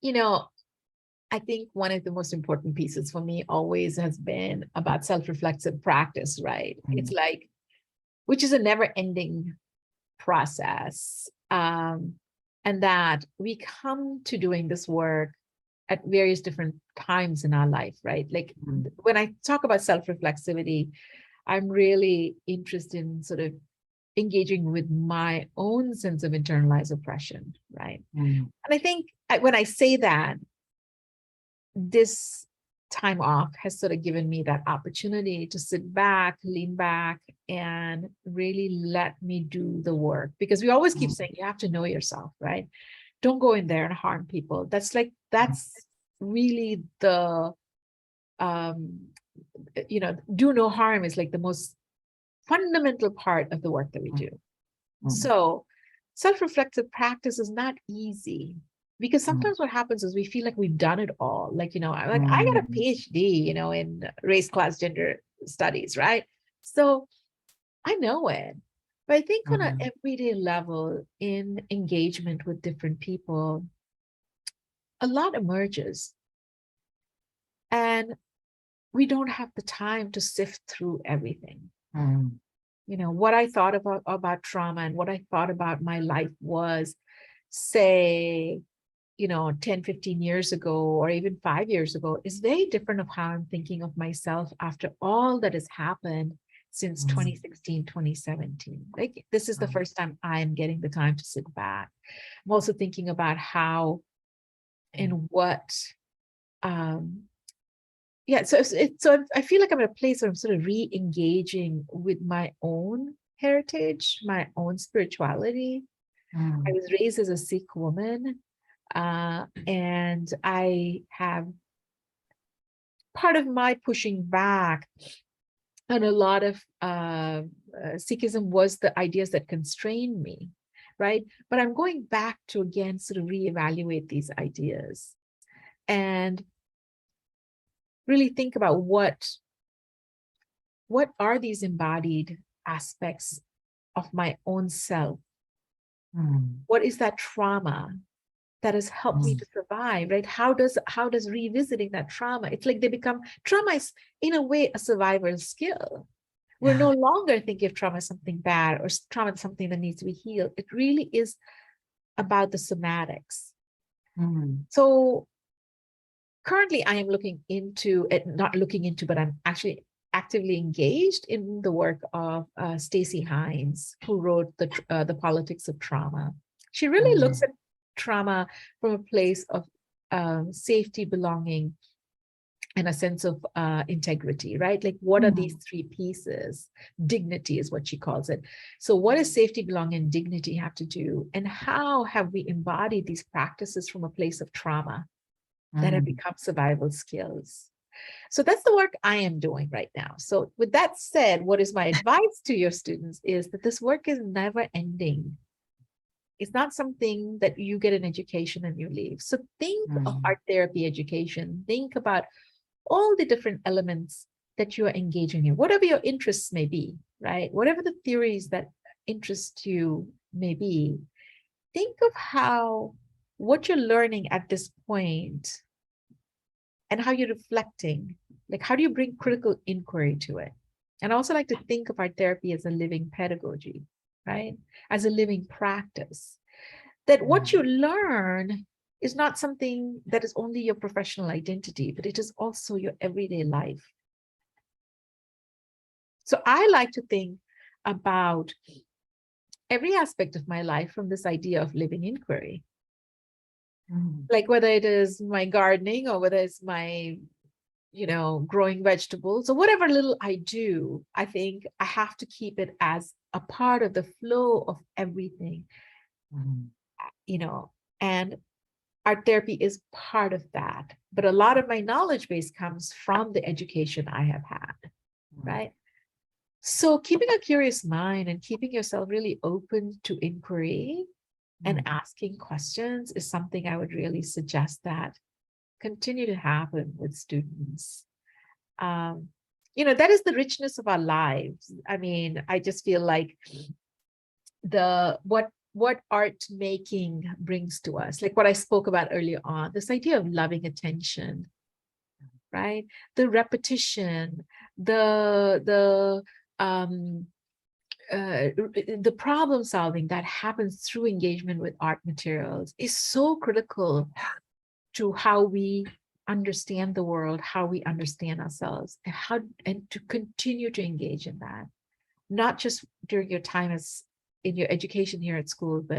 you know, I think one of the most important pieces for me always has been about self-reflexive practice, right? It's like, which is a never-ending process. And that we come to doing this work at various different times in our life, right? Like when I talk about self-reflexivity, I'm really interested in sort of engaging with my own sense of internalized oppression, right? And I think when I say that, this time off has sort of given me that opportunity to sit back, lean back, and really let me do the work. Because we always keep saying you have to know yourself, right? Don't go in there and harm people. That's really the do no harm is like the most fundamental part of the work that we do. So self-reflective practice is not easy, because sometimes what happens is we feel like we've done it all. Like, I got a PhD, in race, class, gender studies, right? So I know it. But I think on an everyday level, in engagement with different people, a lot emerges. And we don't have the time to sift through everything. What I thought about trauma and what I thought about my life was, say, 10, 15 years ago, or even 5 years ago, is very different of how I'm thinking of myself after all that has happened since 2016, 2017. Like, this is the first time I'm getting the time to sit back. I'm also thinking about how and what, so I feel like I'm at a place where I'm sort of re-engaging with my own heritage, my own spirituality. I was raised as a Sikh woman, and I have part of my pushing back on a lot of Sikhism was the ideas that constrained me, right? But I'm going back to, again, sort of reevaluate these ideas and really think about what are these embodied aspects of my own self? What is that trauma that has helped me to survive, right? How does revisiting that trauma, it's like trauma is in a way a survival skill. We're no longer thinking of trauma as something bad or trauma as something that needs to be healed. It really is about the somatics. So currently I am looking into it, but I'm actually actively engaged in the work of Stacey Hines, who wrote the Politics of Trauma. She really looks at trauma from a place of safety, belonging, and a sense of integrity, right? Like, what are these three pieces? Dignity is what she calls it. So what does safety, belonging, and dignity have to do? And how have we embodied these practices from a place of trauma that have become survival skills? So that's the work I am doing right now. So with that said, what is my advice to your students is that this work is never ending. It's not something that you get an education and you leave. So think of art therapy education. Think about all the different elements that you are engaging in, whatever your interests may be, right? Whatever the theories that interest you may be, think of what you're learning at this point and how you're reflecting. Like, how do you bring critical inquiry to it? And I also like to think of art therapy as a living pedagogy, right? As a living practice. That what you learn is not something that is only your professional identity, but it is also your everyday life. So I like to think about every aspect of my life from this idea of living inquiry. Like, whether it is my gardening or whether it's my, growing vegetables or whatever little I do, I think I have to keep it as a part of the flow of everything, and art therapy is part of that. But a lot of my knowledge base comes from the education I have had, right? So keeping a curious mind and keeping yourself really open to inquiry and asking questions is something I would really suggest that continue to happen with students. That is the richness of our lives. I mean, I just feel like what what art making brings to us, like what I spoke about earlier on, this idea of loving attention, right? The repetition, the the problem solving that happens through engagement with art materials is so critical to how we understand the world, how we understand ourselves, and to continue to engage in that, not just during your time as in your education here at school, but